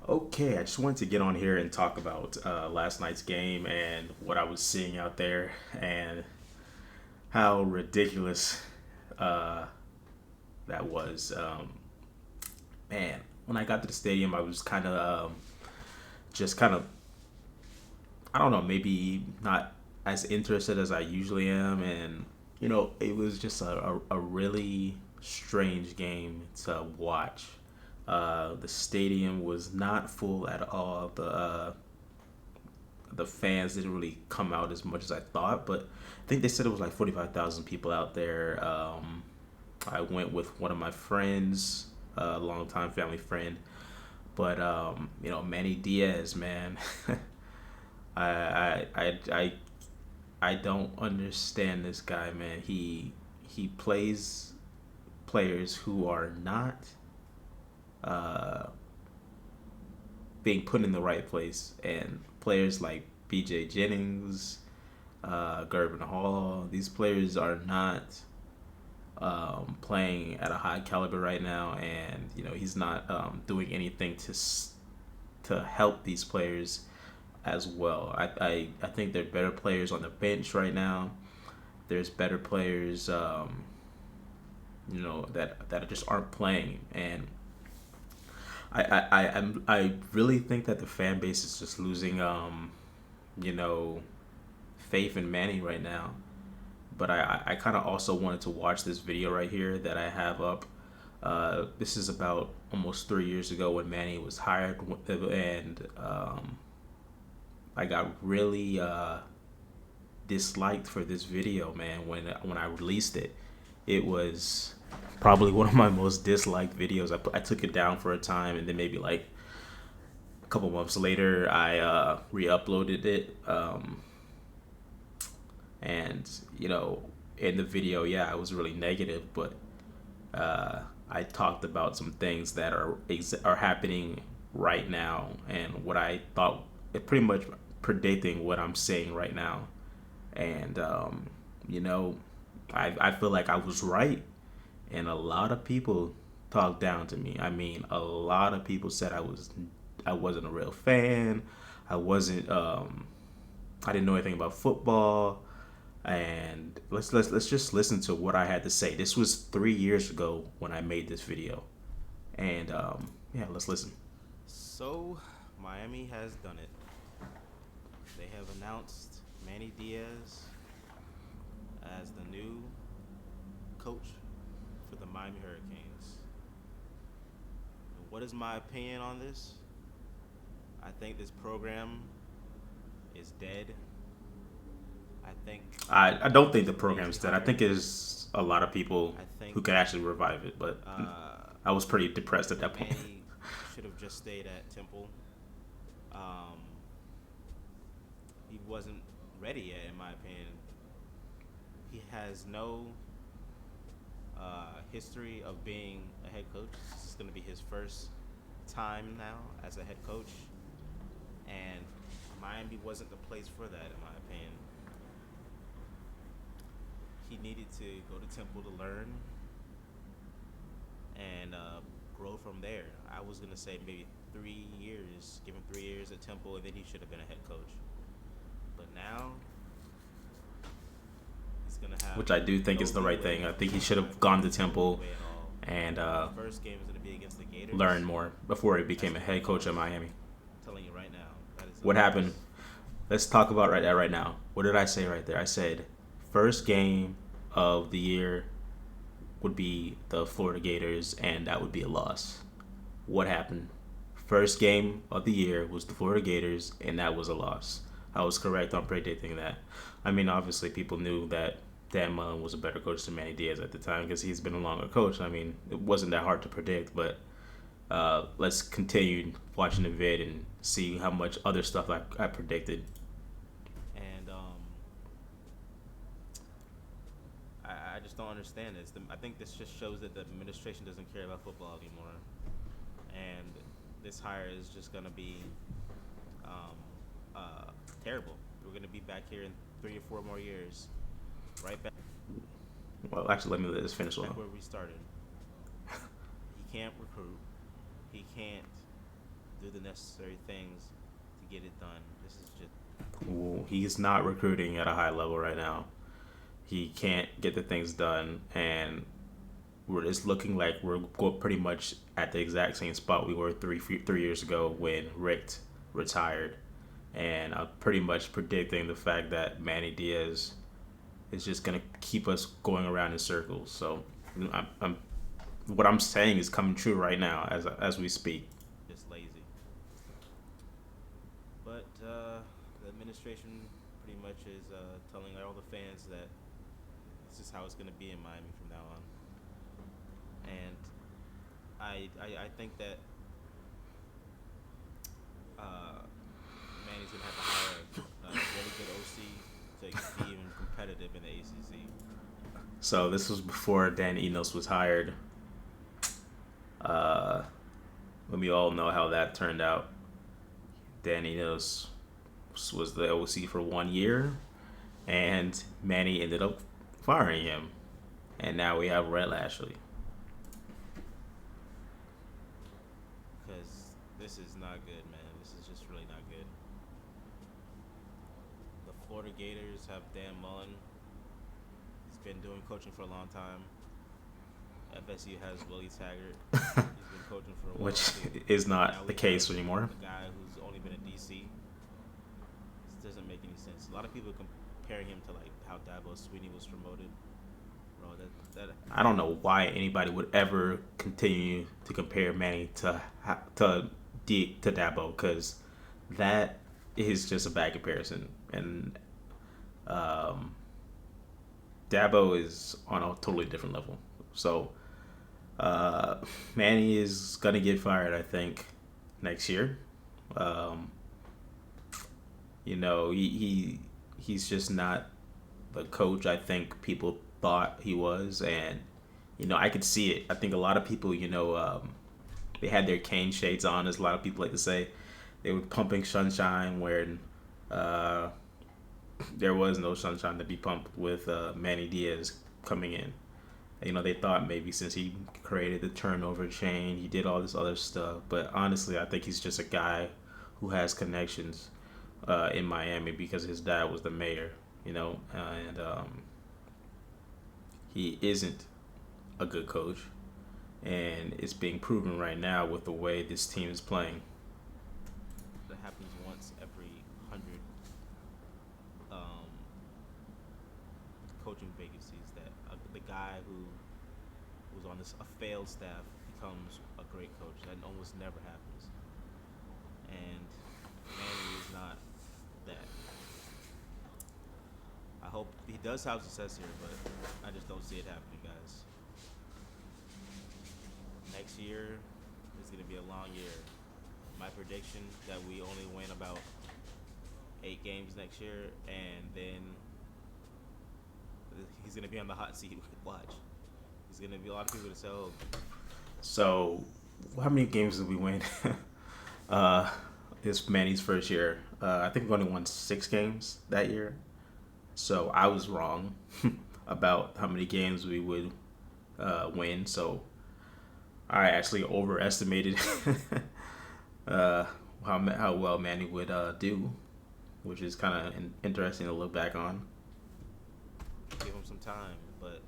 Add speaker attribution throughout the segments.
Speaker 1: Okay, I just wanted to get on here and talk about last night's game and what I was seeing out there and how ridiculous uh, that was. Man, when I got to the stadium, I was kind of just kind of, I don't know, maybe not as interested as I usually am. And, it was just a really strange game to watch. The stadium was not full at all. The fans didn't really come out as much as I thought, but I think they said it was like 45,000 people out there. I went with one of my friends, a longtime family friend, but Manny Diaz, man, I, I I I I don't understand this guy, man. He plays players who are not uh, being put in the right place, and players like B.J. Jennings, Gervin Hall. These players are not playing at a high caliber right now, and he's not doing anything to help these players as well. I think there are better players on the bench right now. There's better players, that just aren't playing, and I really think that the fan base is just losing, you know, faith in Manny right now. But I kind of also wanted to watch this video right here that I have up. This is about almost 3 years ago when Manny was hired, and I got really disliked for this video, man. When I released it, it was probably one of my most disliked videos. I took it down for a time, and then maybe like a couple months later, I re-uploaded it. And in the video, yeah, I was really negative, but I talked about some things that are happening right now, and what I thought it pretty much predicting what I'm saying right now. And you know, I feel like I was right, and a lot of people talked down to me. I mean, a lot of people said I wasn't a real fan. I wasn't. I didn't know anything about football. And let's just listen to what I had to say. This was 3 years ago when I made this video, and yeah, let's listen. So, Miami has done it. They have announced Manny Diaz as the new coach for the Miami Hurricanes. What is my opinion on this? I think this program is dead. I don't think the program's dead. I think there's a lot of people who could actually revive it, but I was pretty depressed at that point. Manny should have just stayed at Temple. Um, he wasn't ready yet, in my opinion. He has no history of being a head coach. This is going to be his first time now as a head coach, and Miami wasn't the place for that, in my opinion. He needed to go to Temple to learn and grow from there. I was gonna say maybe 3 years, give him 3 years at Temple, and then he should have been a head coach. But now he's gonna have, which I do think is the right thing. I think he should have gone to Temple and first game is gonna be against the Gators. Learn more before he became a head coach at Miami. I'm telling you right now, that is what happened. Let's talk about that right now. What did I say right there? I said first game of the year would be the Florida Gators, and that would be a loss. What happened? First game of the year was the Florida Gators, and that was a loss. I was correct on predicting that. I mean, obviously, people knew that Dan Mullen was a better coach than Manny Diaz at the time because he's been a longer coach. I mean, it wasn't that hard to predict, but let's continue watching the vid and see how much other stuff I predicted. And I just don't understand this. I think this just shows that the administration doesn't care about football anymore. And this hire is just going to be terrible. We're going to be back here in 3 or 4 more years. Right back. Well, actually, let me just finish where we started. He can't recruit. He can't
Speaker 2: do the necessary things to get it done. This is just
Speaker 1: Well, he's not recruiting at a high level right now. He can't get the things done, and it's looking like we're pretty much at the exact same spot we were 3 years ago when Rick retired. And I'm pretty much predicting the fact that Manny Diaz is just gonna keep us going around in circles. So, I'm what I'm saying is coming true right now as we speak.
Speaker 2: lazy. But the administration pretty much is telling all the fans that this is how it's going to be in Miami from now on. And I think that uh, Manny's going to have to hire a really good OC to be even competitive in the ACC.
Speaker 1: So this was before Dan Enos was hired. Uh, we all know how that turned out. Dan Enos was the OC for 1 year, and Manny ended up firing him, and now we have Rhett Lashley.
Speaker 2: Because this is not good, man. This is just really not good. The Florida Gators have Dan Mullen. He's been doing coaching for a long time. FSU has Willie Taggart. He's been coaching for a while
Speaker 1: Which
Speaker 2: too.
Speaker 1: is
Speaker 2: Now
Speaker 1: not the
Speaker 2: we
Speaker 1: case
Speaker 2: have
Speaker 1: anymore.
Speaker 2: a guy who's only been at DC. This doesn't make any sense. A lot of people comparing him to like how Dabo Sweeney was promoted. Bro, that
Speaker 1: I don't know why anybody would ever continue to compare Manny to Dabo, because that is just a bad comparison, and um, Dabo is on a totally different level. So uh, Manny is gonna get fired, I think, next year. Um, he's just not the coach I think people thought he was, and I could see it. I think a lot of people, they had their cane shades on, as a lot of people like to say. They were pumping sunshine when uh, there was no sunshine to be pumped with Manny Diaz coming in. They thought maybe since he created the turnover chain, he did all this other stuff. But honestly, I think he's just a guy who has connections in Miami because his dad was the mayor, and he isn't a good coach. And it's being proven right now with the way this team is playing.
Speaker 2: happens once every 100 um, coaching vacancies. That the guy who was on a failed staff becomes a great coach. That almost never happens. And Manny is not that. I hope he does have success here, but I just don't see it happening, guys. Next year is going to be a long year. My prediction that we only win about 8 games next year, and then he's going to be on the hot seat. Watch. He's going to be a lot of people to say, "Oh,
Speaker 1: So, how many games did we win? uh, it's Manny's first year. I think we only won 6 games that year. So I was wrong about how many games we would win. So I actually overestimated uh, how well Manny would do, which is kind of interesting to look back on.
Speaker 2: give him some time." But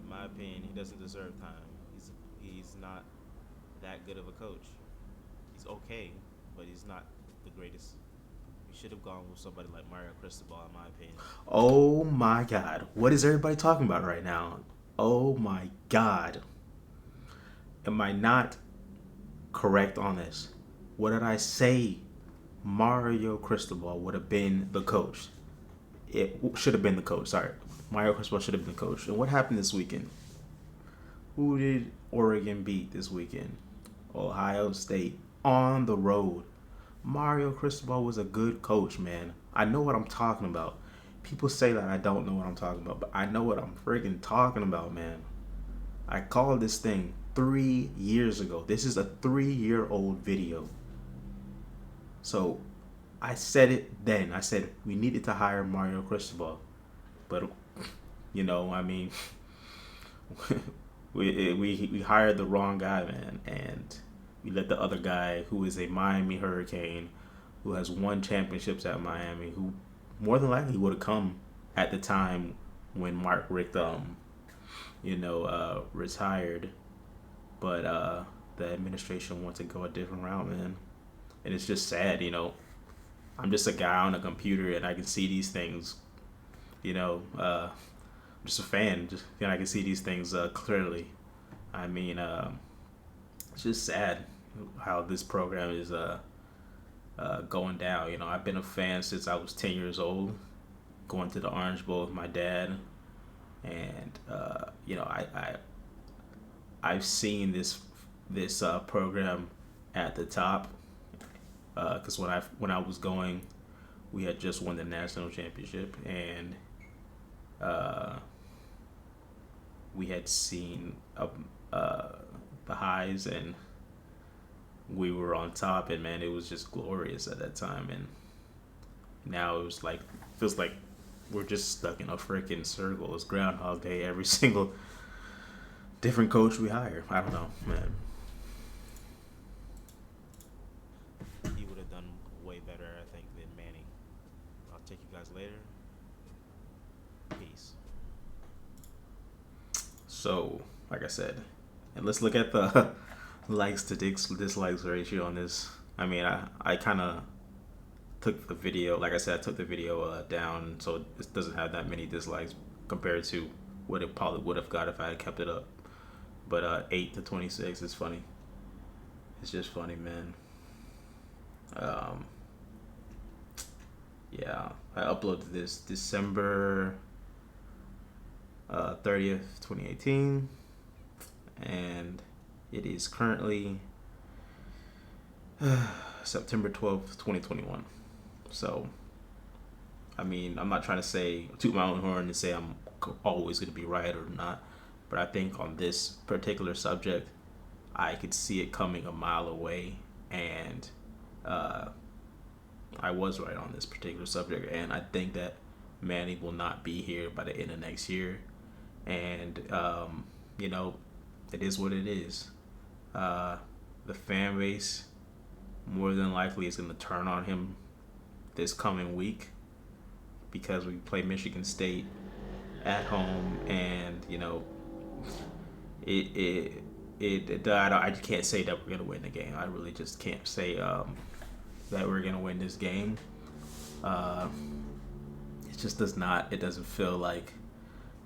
Speaker 2: in my opinion, he doesn't deserve time. He's not that good of a coach. He's okay, but he's not the greatest. We should have gone with somebody like Mario Cristobal, in my opinion.
Speaker 1: Oh my God. What is everybody talking about right now? Oh my God. Am I not correct on this? What did I say? Mario Cristobal would have been the coach. It should have been the coach. Sorry. Mario Cristobal should have been the coach. And what happened this weekend? Who did Oregon beat this weekend? Ohio State on the road. Mario Cristobal was a good coach, man. I know what I'm talking about. People say that I don't know what I'm talking about, but I know what I'm freaking talking about, man. I called this thing 3 years ago. This is a 3-year-old video. So I said it then. I said we needed to hire Mario Cristobal. But, I mean, we hired the wrong guy, man. And We let the other guy, who is a Miami Hurricane, who has won championships at Miami, who more than likely would have come at the time when Mark Richt, retired, but the administration wants to go a different route, man. And it's just sad, I'm just a guy on a computer and I can see these things, I'm just a fan, just I can see these things clearly. I mean, it's just sad how this program is going down. I've been a fan since I was 10 years old, going to the Orange Bowl with my dad, and I've seen this program at the top because when I was going, we had just won the national championship, and uh, we had seen the highs, and we were on top, and man, it was just glorious at that time. And now it was like feels like we're just stuck in a freaking circle. It's Groundhog Day every single different coach we hire. I don't know, man.
Speaker 2: He would have done way better, I think, than Manny. I'll take you guys later. Peace.
Speaker 1: So, like I said, and let's look at the likes to dislikes ratio on this. I mean, I kind of took the video, like I said, I took the video down so it doesn't have that many dislikes compared to what it probably would have got if I had kept it up. But 8 to 26 is funny. It's just funny, man. Um, yeah, I uploaded this December 30th, 2018, and it is currently September 12th, 2021. So, I mean, I'm not trying to say, toot my own horn and say I'm always going to be right or not, but I think on this particular subject, I could see it coming a mile away, and uh, I was right on this particular subject, and I think that Manny will not be here by the end of next year, and it is what it is. The fan base more than likely is going to turn on him this coming week because we play Michigan State at home, and I can't say that we're gonna win the game. I really just can't say that we're gonna win this game. Uh, it just does not. It doesn't feel like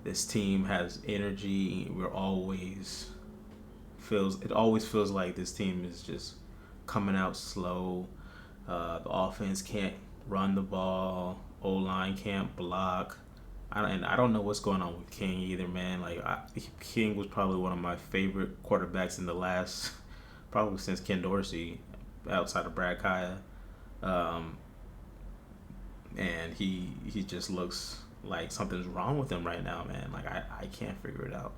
Speaker 1: this team has energy. It always feels like this team is just coming out slow. The offense can't run the ball. O-line can't block. I don't know what's going on with King either, man. King was probably one of my favorite quarterbacks in the last, probably since Ken Dorsey, outside of Brad Kaya. And he just looks like something's wrong with him right now, man. Like I can't figure it out.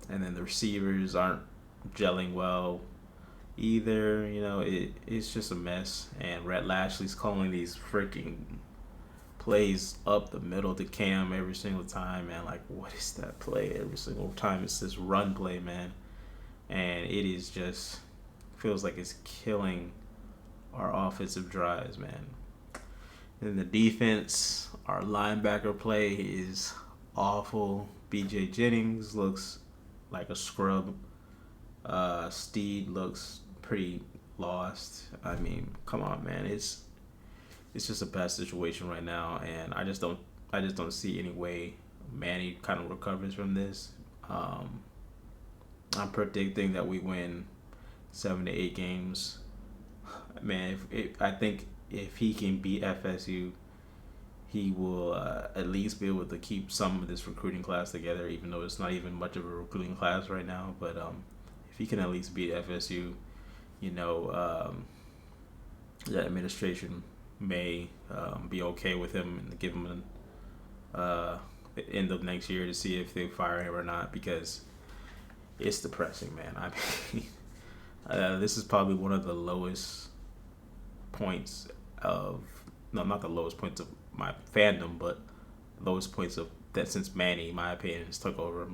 Speaker 1: And then the receivers aren't gelling well either. It's just a mess. And Rhett Lashley's calling these freaking plays up the middle to Cam every single time, man. Like, what is that play? Every single time it's this run play, man. And it is just feels like it's killing our offensive drives, man. And the defense, our linebacker play is awful. BJ Jennings looks like a scrub. Steed looks pretty lost. I mean, come on, man. It's just a bad situation right now, and I just don't see any way Manny kind of recovers from this. I'm predicting that we win 7 to 8 games. Man, I think if he can beat FSU, he will at least be able to keep some of this recruiting class together, even though it's not even much of a recruiting class right now. But if he can at least beat FSU, that administration may be okay with him and give him the end of next year to see if they fire him or not, because it's depressing, man. I mean, this is probably one of the lowest points of, no, not the lowest points of my fandom, but lowest points of that since Manny, in my opinion, has took over.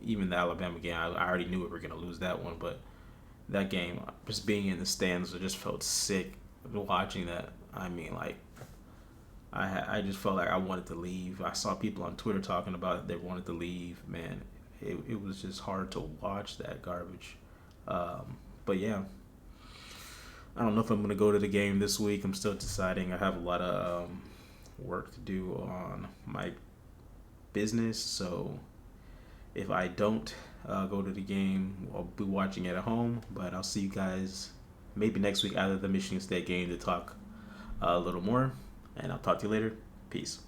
Speaker 1: Even the Alabama game, I already knew we were going to lose that one, but that game, just being in the stands, I just felt sick watching that. I mean, like I just felt like I wanted to leave. I saw people on Twitter talking about it. They wanted to leave. Man, it was just hard to watch that garbage. But yeah, I don't know if I'm gonna go to the game this week. I'm still deciding. I have a lot of work to do on my business, so if I don't go to the game, I'll be watching it at home. But I'll see you guys maybe next week out of the Michigan State game to talk a little more. And I'll talk to you later. Peace.